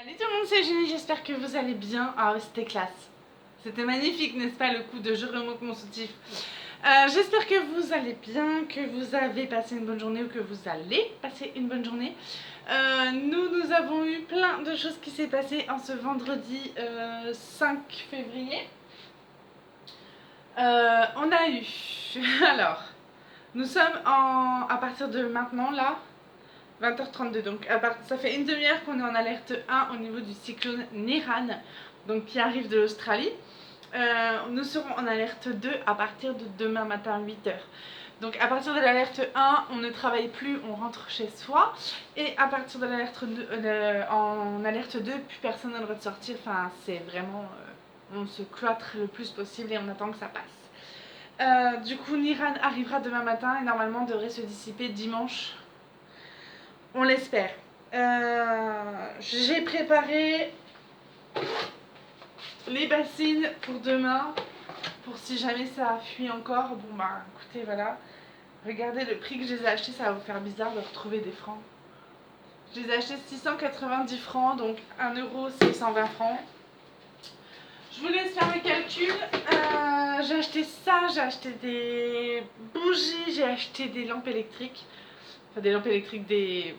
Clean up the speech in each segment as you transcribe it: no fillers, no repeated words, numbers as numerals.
Salut tout le monde, c'est Jenny, j'espère que vous allez bien. Ah oui, c'était classe. C'était magnifique, n'est-ce pas, le coup de je remonte mon soutif. J'espère que vous allez bien, que vous avez passé une bonne journée ou que vous allez passer une bonne journée. Nous avons eu plein de choses qui s'est passé en ce vendredi 5 février. On a eu... Alors, nous sommes à partir de maintenant, là, 20h32, donc ça fait une demi-heure qu'on est en alerte 1 au niveau du cyclone Niran, donc qui arrive de l'Australie. Nous serons en alerte 2 à partir de demain matin 8h. Donc à partir de l'alerte 1, on ne travaille plus, on rentre chez soi. Et à partir de l'alerte 2, en alerte 2, plus personne n'a le droit de sortir. Enfin, c'est vraiment... on se cloître le plus possible et on attend que ça passe. Du coup, Niran arrivera demain matin et normalement devrait se dissiper dimanche. On l'espère. J'ai préparé les bassines pour demain, pour si jamais ça fuit encore. Bon bah écoutez, voilà. Regardez le prix que je les ai achetés, ça va vous faire bizarre de retrouver des francs. Je les ai achetés 690 francs, donc 1 euro c'est 120 francs. Je vous laisse faire le calcul. J'ai acheté ça, j'ai acheté des bougies, j'ai acheté des lampes électriques. Enfin des lampes électriques, des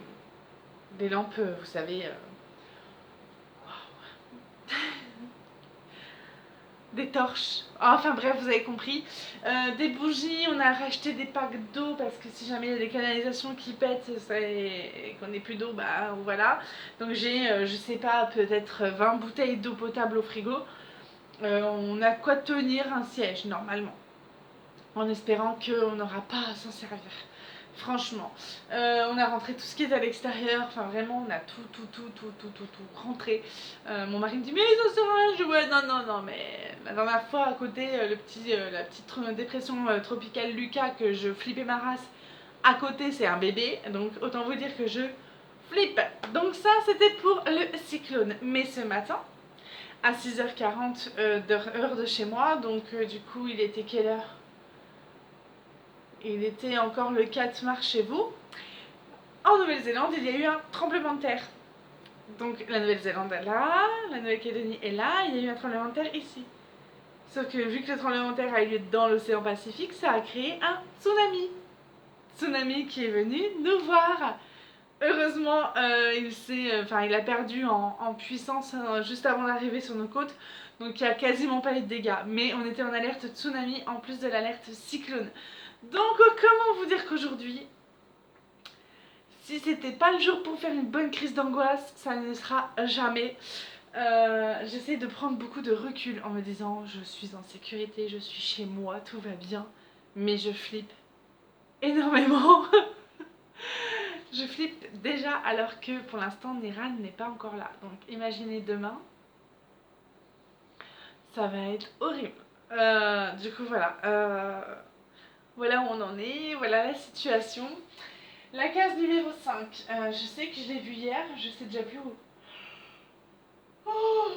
lampes, vous savez... des torches, enfin bref, vous avez compris. Des bougies, on a racheté des packs d'eau parce que si jamais il y a des canalisations qui pètent et qu'on n'ait plus d'eau, bah voilà. Donc j'ai, je sais pas, peut-être 20 bouteilles d'eau potable au frigo. On a quoi tenir un siège normalement, en espérant qu'on n'aura pas à s'en servir. Franchement, on a rentré tout ce qui est à l'extérieur, enfin vraiment on a tout rentré. Mon mari me dit mais ça sert à rien, je dis ouais non mais la dernière fois à côté la petite dépression tropicale Lucas que je flippais ma race, à côté c'est un bébé, donc autant vous dire que je flippe. Donc ça c'était pour le cyclone, mais ce matin à 6h40 heure de chez moi, donc du coup il était quelle heure? Il était encore le 4 mars chez vous. En Nouvelle-Zélande, il y a eu un tremblement de terre. Donc la Nouvelle-Zélande est là, la Nouvelle-Calédonie est là, il y a eu un tremblement de terre ici. Sauf que vu que le tremblement de terre a eu lieu dans l'océan Pacifique, ça a créé un tsunami. Tsunami qui est venu nous voir. Heureusement, il a perdu en puissance juste avant d'arriver sur nos côtes. Donc il n'y a quasiment pas eu de dégâts. Mais on était en alerte tsunami en plus de l'alerte cyclone. Donc comment vous dire qu'aujourd'hui, si c'était pas le jour pour faire une bonne crise d'angoisse, ça ne sera jamais. J'essaie de prendre beaucoup de recul en me disant je suis en sécurité, je suis chez moi, tout va bien. Mais je flippe énormément. Je flippe déjà alors que pour l'instant Niran n'est pas encore là. Donc imaginez demain, ça va être horrible. Du coup voilà. Voilà où on en est, voilà la situation. La case numéro 5, je sais que je l'ai vue hier, je sais déjà plus où. Oh,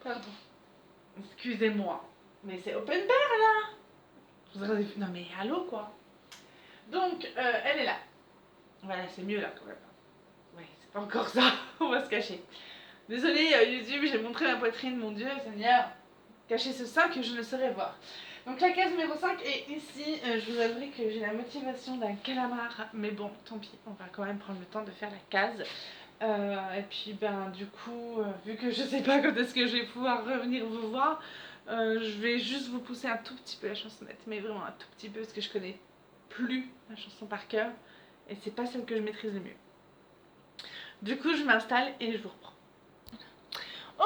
pardon. Excusez-moi. Mais c'est open bar là. Non mais allô quoi. Donc, elle est là. Voilà, c'est mieux là quand même. Ouais, c'est pas encore ça. On va se cacher. Désolée YouTube, j'ai montré ma poitrine, mon Dieu, Seigneur. Cacher ce sein que je ne saurais voir. Donc la case numéro 5 est ici. Je vous avouerai que j'ai la motivation d'un calamar. Mais bon, tant pis, on va quand même prendre le temps de faire la case. Et puis ben du coup, vu que je sais pas quand est-ce que je vais pouvoir revenir vous voir, je vais juste vous pousser un tout petit peu la chansonnette, mais vraiment un tout petit peu parce que je connais plus la chanson par cœur et c'est pas celle que je maîtrise le mieux. Du coup je m'installe et je vous reprends.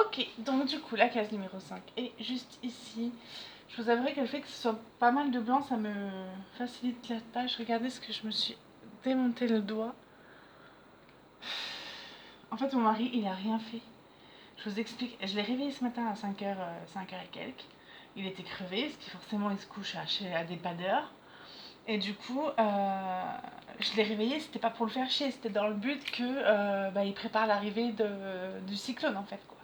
Ok, donc du coup la case numéro 5 est juste ici. Je vous avouerai que le fait que ce soit pas mal de blanc, ça me facilite la tâche. Regardez ce que je me suis démonté le doigt. En fait mon mari il a rien fait. Je vous explique, je l'ai réveillé ce matin à 5h, 5h et quelques. Il était crevé, parce qu'il forcément il se couche à des pas d'heure. Et du coup, je l'ai réveillé, c'était pas pour le faire chier, c'était dans le but que il prépare l'arrivée du cyclone en fait quoi.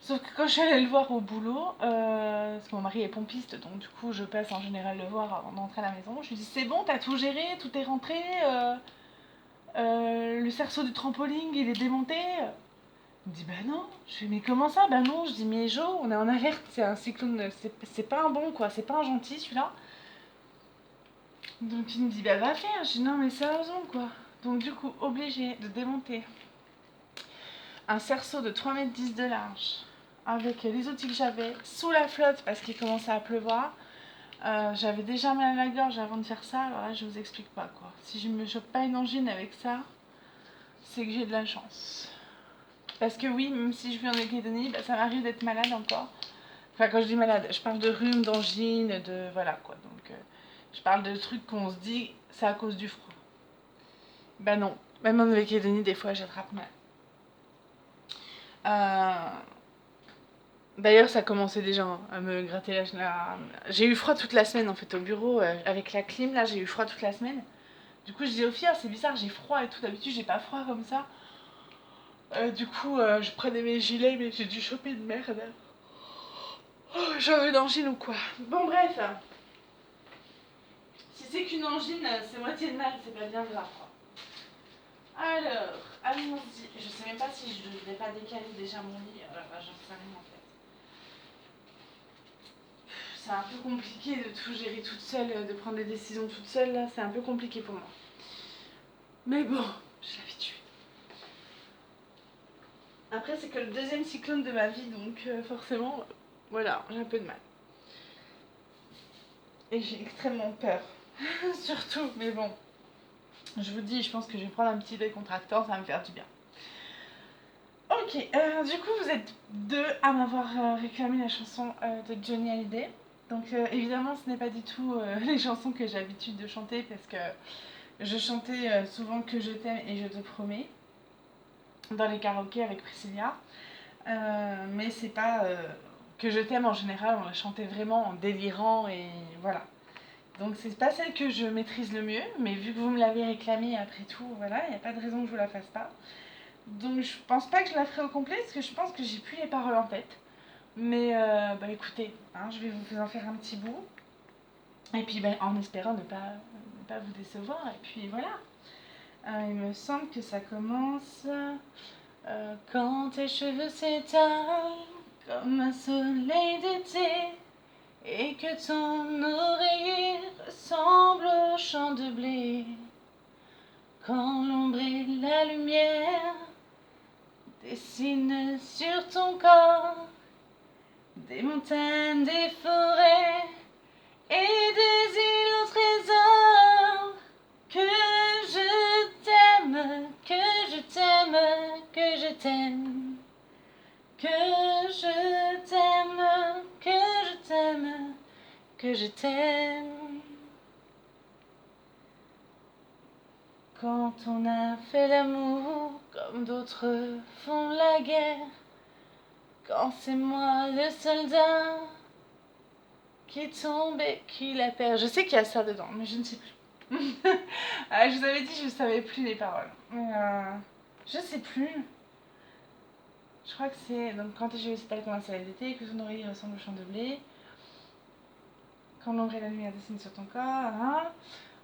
Sauf que quand je suis allée le voir au boulot, parce que mon mari est pompiste, donc du coup je passe en général le voir avant d'entrer à la maison, je lui dis c'est bon, t'as tout géré, tout est rentré, Le cerceau du trampoline, il est démonté. Il me dit, bah non. Je fais, mais comment ça? Bah non. Je dis, mais Jo, on est en alerte, c'est un cyclone, c'est pas un bon, quoi, c'est pas un gentil celui-là. Donc il me dit, bah va faire. Je dis, non, mais sérieusement, quoi. Donc du coup, obligé de démonter un cerceau de 3,10 m de large avec les outils que j'avais sous la flotte parce qu'il commençait à pleuvoir. J'avais déjà mal à la gorge avant de faire ça, alors là je vous explique pas quoi. Si je me chope pas une angine avec ça, c'est que j'ai de la chance. Parce que oui, même si je vis en Nouvelle-Calédonie, bah, ça m'arrive d'être malade encore. Enfin quand je dis malade, je parle de rhume, d'angine, de voilà quoi. Donc je parle de trucs qu'on se dit c'est à cause du froid. Bah non, même en Nouvelle-Calédonie des fois j'attrape mal. D'ailleurs, ça commençait déjà à me gratter la... J'ai eu froid toute la semaine en fait au bureau avec la clim là, j'ai eu froid toute la semaine. Du coup, je dis aux filles, ah, c'est bizarre, j'ai froid et tout. D'habitude, j'ai pas froid comme ça. Du coup, je prenais mes gilets, mais j'ai dû choper de merde. Oh, j'avais une angine ou quoi. Bon, bref. Si c'est qu'une angine, c'est moitié de mal, c'est pas bien grave. Alors, allons-y. Je sais même pas si je devrais pas décaler déjà mon lit. J'en sais rien en fait. C'est un peu compliqué de tout gérer toute seule, de prendre des décisions toute seule, là, c'est un peu compliqué pour moi. Mais bon, j'ai l'habitude. Après, c'est que le deuxième cyclone de ma vie, donc forcément, voilà, j'ai un peu de mal. Et j'ai extrêmement peur, surtout, mais bon. Je vous dis, je pense que je vais prendre un petit décontractant, ça va me faire du bien. Ok, du coup, vous êtes deux à m'avoir réclamé la chanson de Johnny Hallyday. Donc évidemment, ce n'est pas du tout les chansons que j'ai l'habitude de chanter parce que je chantais souvent Que je t'aime et Je te promets dans les karaokés avec Priscilla. Mais c'est pas Que je t'aime en général, on la chantait vraiment en délirant et voilà. Donc c'est pas celle que je maîtrise le mieux, mais vu que vous me l'avez réclamée après tout, voilà, il n'y a pas de raison que je vous la fasse pas. Donc je pense pas que je la ferai au complet parce que je pense que j'ai plus les paroles en tête. Mais bah écoutez, hein, je vais vous en faire un petit bout. Et puis ben, en espérant ne pas vous décevoir. Et puis voilà. Il me semble que ça commence quand tes cheveux s'étalent comme un soleil d'été et que ton oreiller ressemble au champ de blé. Quand l'ombre et la lumière dessinent sur ton corps des montagnes, des forêts et des îles au trésor. Que je t'aime, que je t'aime, que je t'aime. Que je t'aime, que je t'aime, que je t'aime. Quand on a fait l'amour comme d'autres font la guerre, quand c'est moi le soldat qui tombe et qui la perd. Je sais qu'il y a ça dedans, mais je ne sais plus. Je vous avais dit je ne savais plus les paroles. Mais je sais plus. Je crois que c'est donc quand je sais pas comment c'est l'été, que ton oreiller ressemble au champ de blé. Quand l'ombre et la lumière dessinent sur ton corps. Hein.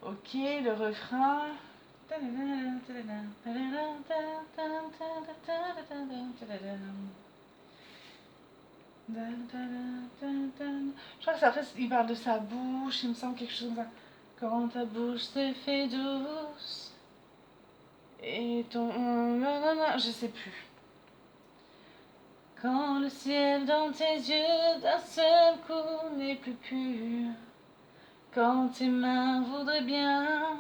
Ok, le refrain. Je crois que c'est après, il parle de sa bouche, il me semble quelque chose comme ça. Quand ta bouche se fait douce et ton... Non, je sais plus. Quand le ciel dans tes yeux d'un seul coup n'est plus pur. Quand tes mains voudraient bien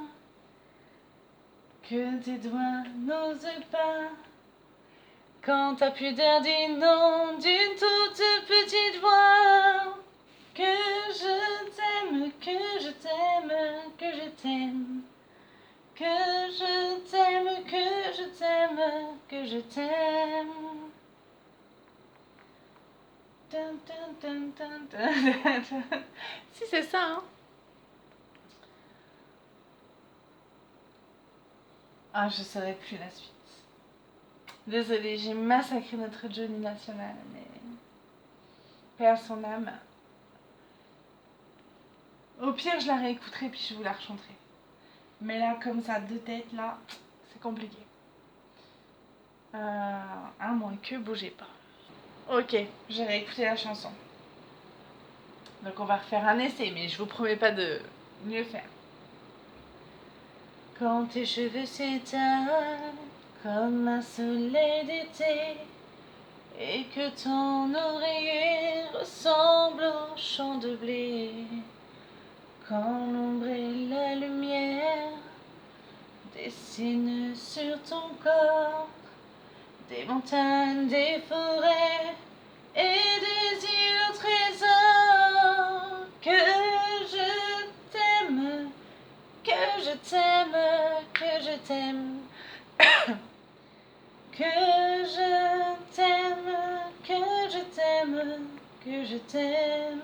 que tes doigts n'osent pas. Quand ta pudeur dit non d'une toute petite voix. Que je t'aime, que je t'aime, que je t'aime. Que je t'aime, que je t'aime, que je t'aime. Si c'est ça, hein. Ah, je saurais plus la suite. Désolée, j'ai massacré notre Johnny national, mais père son âme. Au pire, je la réécouterai puis je vous la rechanterai. Mais là, comme ça, de tête, là, c'est c'est compliqué. À moins que bougez pas. Ok, j'ai réécouté la chanson. Donc on va refaire un essai, mais je vous promets pas de mieux faire. Quand tes cheveux s'étalent comme un soleil d'été et que ton oreiller ressemble au champ de blé, quand l'ombre et la lumière dessinent sur ton corps des montagnes, des forêts et des îles au trésor, que je t'aime, que je t'aime, que je t'aime, que je t'aime, que je t'aime, que je t'aime.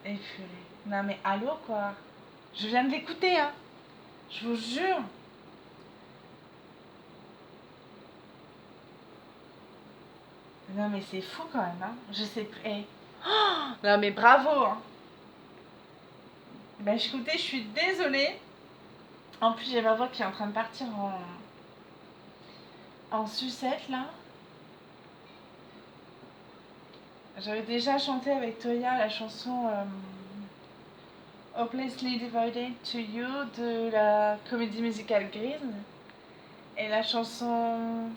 Et purée. Non mais allô quoi. Je viens de l'écouter hein. Je vous jure. Non mais c'est fou quand même hein. Je sais plus. Hey. Oh, non mais bravo hein. Ben écoutez, je suis désolée. En plus j'ai ma voix qui est en train de partir en sucette là. J'avais déjà chanté avec Toya la chanson Hopelessly Devoted to You de la comédie musicale Grease. Et la chanson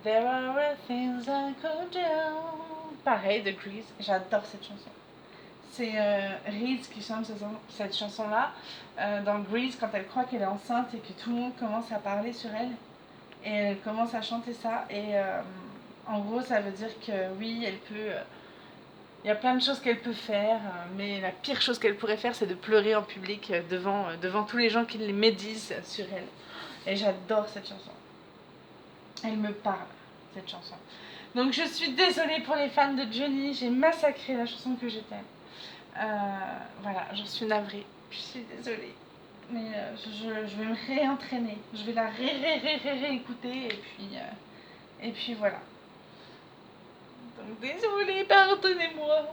There are things I could do. Pareil de Grease, j'adore cette chanson. C'est Reese qui chante cette chanson-là dans Grease quand elle croit qu'elle est enceinte et que tout le monde commence à parler sur elle. Et elle commence à chanter ça. Et en gros, ça veut dire que oui, elle peut. Il y a plein de choses qu'elle peut faire, mais la pire chose qu'elle pourrait faire, c'est de pleurer en public devant tous les gens qui les médisent sur elle. Et j'adore cette chanson. Elle me parle, cette chanson. Donc je suis désolée pour les fans de Johnny, j'ai massacré la chanson que je t'aime. Voilà, j'en suis navrée. Je suis désolée. Mais je vais me réentraîner. Je vais la réécouter et puis voilà. Donc désolée, pardonnez-moi.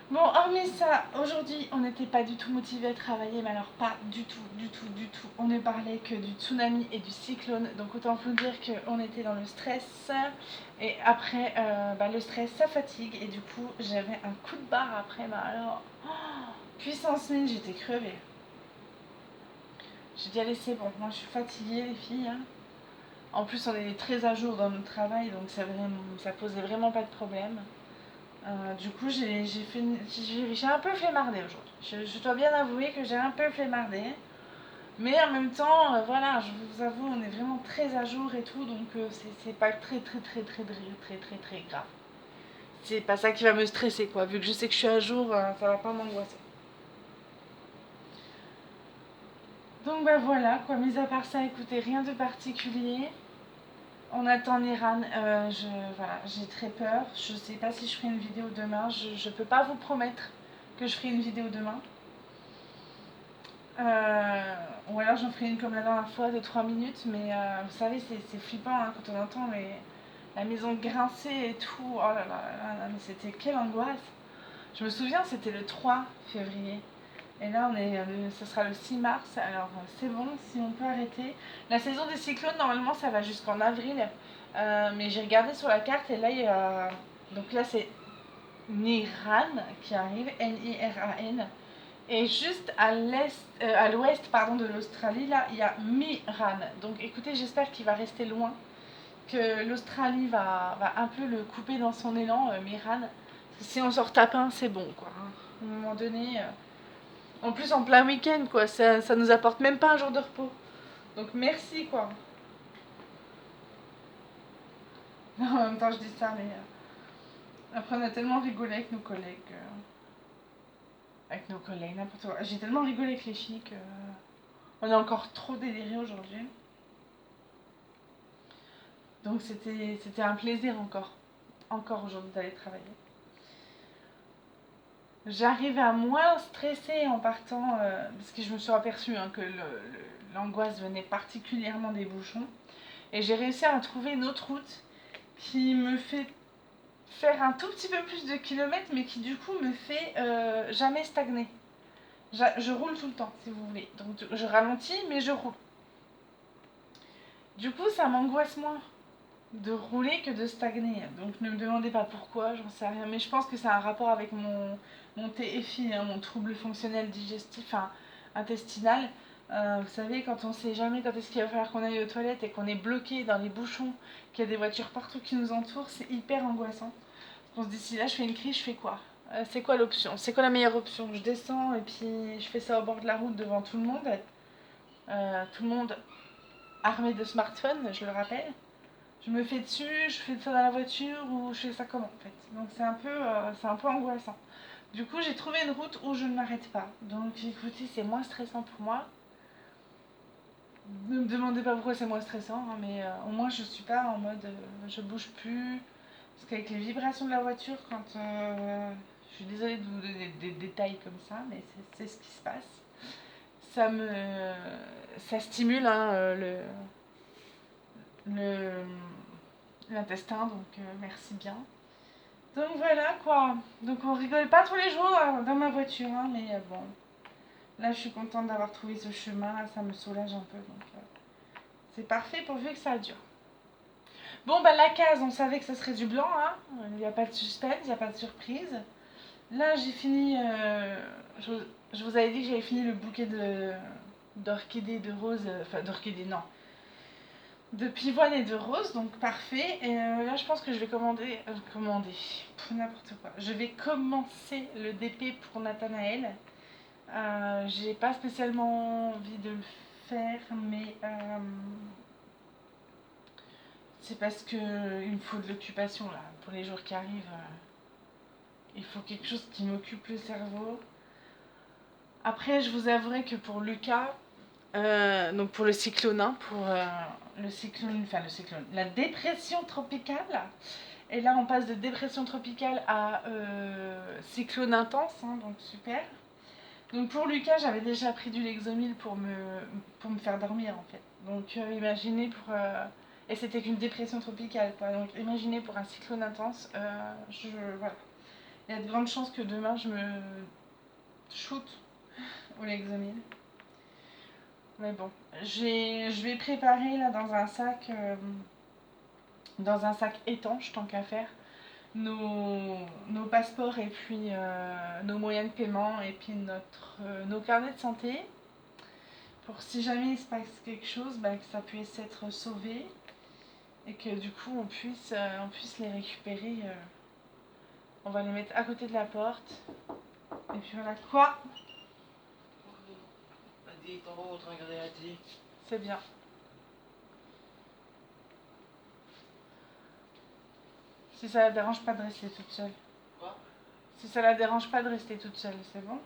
Bon, hormis ça, aujourd'hui, on n'était pas du tout motivé à travailler, mais alors pas du tout, du tout, du tout. On ne parlait que du tsunami et du cyclone, donc autant vous dire qu'on était dans le stress. Et après, le stress, ça fatigue, et du coup, j'avais un coup de barre après, bah alors, puissance 1000, j'étais crevée. J'ai dit, allez, c'est bon, moi je suis fatiguée, les filles. Hein. En plus, on est très à jour dans notre travail, donc ça posait vraiment pas de problème. Du coup, j'ai un peu flemmardé aujourd'hui. Je dois bien avouer que j'ai un peu flemmardé. Mais en même temps, voilà, je vous avoue, on est vraiment très à jour et tout, donc c'est pas très grave. C'est pas ça qui va me stresser, quoi. Vu que je sais que je suis à jour, ça va pas m'angoisser. Donc bah voilà, quoi. Mis à part ça, écoutez, rien de particulier. On attend Niran. Voilà, j'ai très peur. Je sais pas si je ferai une vidéo demain. Je peux pas vous promettre que je ferai une vidéo demain. Ou alors j'en ferai une comme la dernière fois de 3 minutes. Mais vous savez, c'est flippant hein, quand on entend la maison grincer et tout. Oh là là là là, mais c'était quelle angoisse. Je me souviens, c'était le 3 février. Et là, ce sera le 6 mars. Alors, c'est bon, si on peut arrêter. La saison des cyclones, normalement, ça va jusqu'en avril. Mais j'ai regardé sur la carte et là, il y a. Donc là, c'est Niran qui arrive, Niran. Et juste à l'ouest pardon, de l'Australie, là, il y a Miran. Donc écoutez, j'espère qu'il va rester loin. Que l'Australie va un peu le couper dans son élan, Miran. Si on sort tape un, c'est bon, quoi. À un moment donné. En plus, en plein week-end, quoi. Ça nous apporte même pas un jour de repos. Donc merci, quoi. Non, en même temps, je dis ça, mais. Après, on a tellement rigolé avec nos collègues. Avec nos collègues, n'importe quoi. J'ai tellement rigolé avec les filles que. On est encore trop délirés aujourd'hui. Donc c'était un plaisir encore aujourd'hui d'aller travailler. J'arrive à moins stresser en partant, parce que je me suis aperçue hein, que l'angoisse venait particulièrement des bouchons. Et j'ai réussi à trouver une autre route qui me fait faire un tout petit peu plus de kilomètres, mais qui du coup me fait jamais stagner. Je roule tout le temps, si vous voulez. Donc je ralentis, mais je roule. Du coup, ça m'angoisse moins de rouler que de stagner. Donc ne me demandez pas pourquoi, j'en sais rien. Mais je pense que ça a un rapport avec mon TFI, hein, mon trouble fonctionnel digestif, enfin, intestinal. Vous savez, quand on sait jamais quand est-ce qu'il va falloir qu'on aille aux toilettes et qu'on est bloqué dans les bouchons, qu'il y a des voitures partout qui nous entourent, c'est hyper angoissant. On se dit, si là je fais une crise, je fais quoi? C'est quoi l'option? C'est quoi la meilleure option? Je descends et puis je fais ça au bord de la route devant tout le monde. Tout le monde armé de smartphone, je le rappelle. Je me fais dessus, je fais ça dans la voiture ou je fais ça comment en fait. Donc c'est un peu angoissant. Du coup, j'ai trouvé une route où je ne m'arrête pas. Donc écoutez, c'est moins stressant pour moi. Ne me demandez pas pourquoi c'est moins stressant, hein, mais au moins je suis pas en mode je bouge plus. Parce qu'avec les vibrations de la voiture, quand je suis désolée de vous donner des détails comme ça, mais c'est ce qui se passe. Ça me ça stimule hein, le l'intestin, donc merci bien. Donc voilà quoi. Donc on rigole pas tous les jours dans ma voiture, hein, mais bon. Là je suis contente d'avoir trouvé ce chemin, là, ça me soulage un peu. Donc c'est parfait pourvu que ça dure. Bon bah la case, on savait que ça serait du blanc, hein. Il n'y a pas de suspense, il n'y a pas de surprise. Là j'ai fini, je vous avais dit que j'avais fini le bouquet d'orchidées, de roses, enfin d'orchidées non, de pivoine et de roses, donc parfait. Et là, je pense que je vais commander, n'importe quoi. Je vais commencer le DP pour Nathanaël. J'ai pas spécialement envie de le faire, mais c'est parce que il me faut de l'occupation là pour les jours qui arrivent. Il faut quelque chose qui m'occupe le cerveau. Après, je vous avouerai que pour Lucas, donc pour le cyclone, hein, pour le cyclone, la dépression tropicale. Et là, on passe de dépression tropicale à cyclone intense, hein, donc super. Donc pour Lucas, j'avais déjà pris du Lexomil pour me faire dormir en fait. Donc imaginez pour... et c'était qu'une dépression tropicale quoi. Donc imaginez pour un cyclone intense, voilà. Il y a de grandes chances que demain je me shoot au Lexomil. Mais bon, je vais préparer là dans un sac étanche tant qu'à faire, nos passeports et puis nos moyens de paiement et puis nos carnets de santé pour si jamais il se passe quelque chose, bah, que ça puisse être sauvé et que du coup on puisse les récupérer. On va les mettre à côté de la porte. Et puis voilà quoi. C'est bien. Si ça la dérange pas de rester toute seule. Quoi? Si ça la dérange pas de rester toute seule, c'est bon?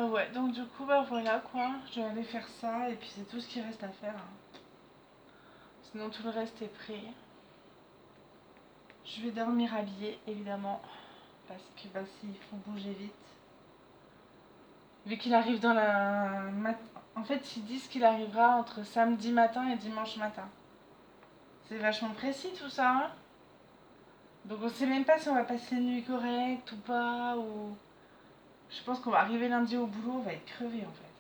Ouais, donc du coup, bah voilà quoi. Je vais aller faire ça et puis c'est tout ce qui reste à faire, hein. Sinon, tout le reste est prêt. Je vais dormir habillée, évidemment. Parce que bah, s'il faut bouger vite. Vu qu'il arrive dans la... En fait, ils disent qu'il arrivera entre samedi matin et dimanche matin. C'est vachement précis tout ça, hein. Donc on sait même pas si on va passer une nuit correcte ou pas. Ou... Je pense qu'on va arriver lundi au boulot, on va être crevé en fait.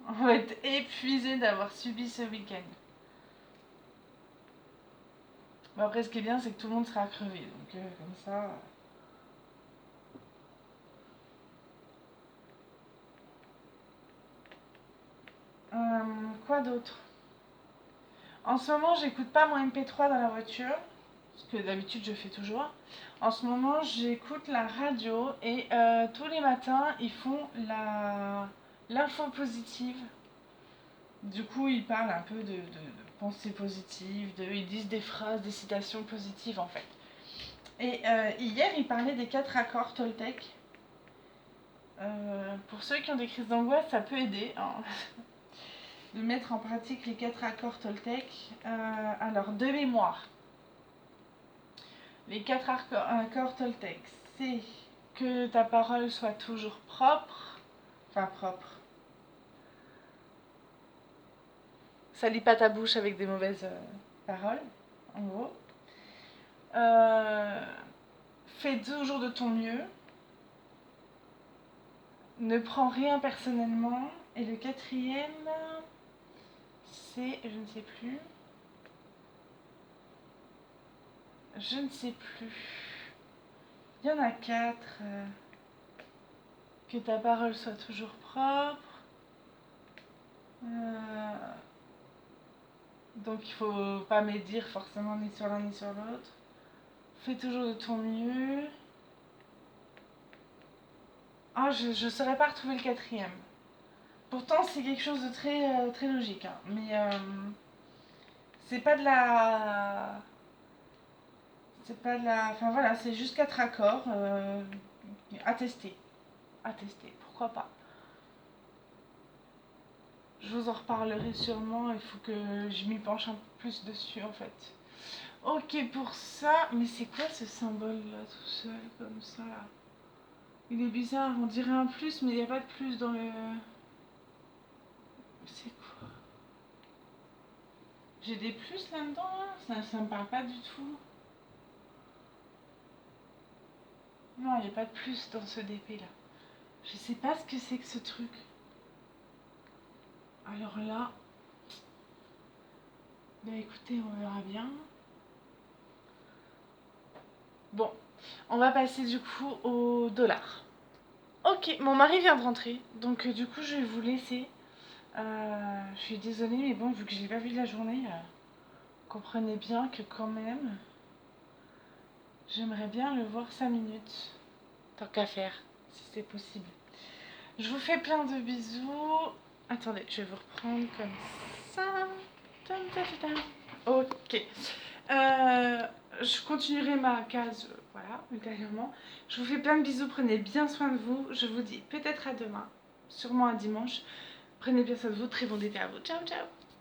On va être épuisé d'avoir subi ce week-end. Bon, après, ce qui est bien, c'est que tout le monde sera crevé. Donc comme ça... Quoi d'autre? En ce moment, j'écoute pas mon MP3 dans la voiture, ce que d'habitude je fais toujours. En ce moment, j'écoute la radio et tous les matins, ils font l'info positive. Du coup, ils parlent un peu de pensée positive, ils disent des phrases, des citations positives en fait. Et hier, ils parlaient des 4 accords Toltec. Pour ceux qui ont des crises d'angoisse, ça peut aider, hein, de mettre en pratique les 4 accords Toltec. Alors, de mémoire, les 4 accords Toltec, c'est que ta parole soit toujours propre, enfin propre. Salis pas ta bouche avec des mauvaises paroles, en gros. Fais toujours de ton mieux. Ne prends rien personnellement. Et le quatrième, c'est, je ne sais plus. Je ne sais plus. Il y en a 4. Que ta parole soit toujours propre. Donc il faut pas médire forcément ni sur l'un ni sur l'autre. Fais toujours de ton mieux. Ah, je ne saurais pas retrouver le quatrième. Pourtant, c'est quelque chose de très logique. Hein. Mais c'est pas de la. C'est pas de la. Enfin voilà, c'est juste 4 accords. À tester. À tester, pourquoi pas. Je vous en reparlerai sûrement. Il faut que je m'y penche un peu plus dessus en fait. Ok pour ça. Mais c'est quoi ce symbole là, tout seul, comme ça là? Il est bizarre, on dirait un plus, mais il n'y a pas de plus dans le. C'est quoi? J'ai des plus là-dedans là? Ça me parle pas du tout. Non, il n'y a pas de plus dans ce DP là. Je sais pas ce que c'est que ce truc. Alors là. Bah écoutez, on verra bien. Bon, on va passer du coup au dollar. Ok, mon mari vient de rentrer, donc du coup je vais vous laisser. Je suis désolée, mais bon, vu que je l'ai pas vu de la journée, comprenez bien que quand même, j'aimerais bien le voir 5 minutes. Tant qu'à faire, si c'est possible. Je vous fais plein de bisous. Attendez, je vais vous reprendre comme ça. Ok. Je continuerai ma case, voilà, ultérieurement. Je vous fais plein de bisous, prenez bien soin de vous. Je vous dis peut-être à demain, sûrement à dimanche. Prenez bien soin de vous, très bon été à vous. Ciao, ciao.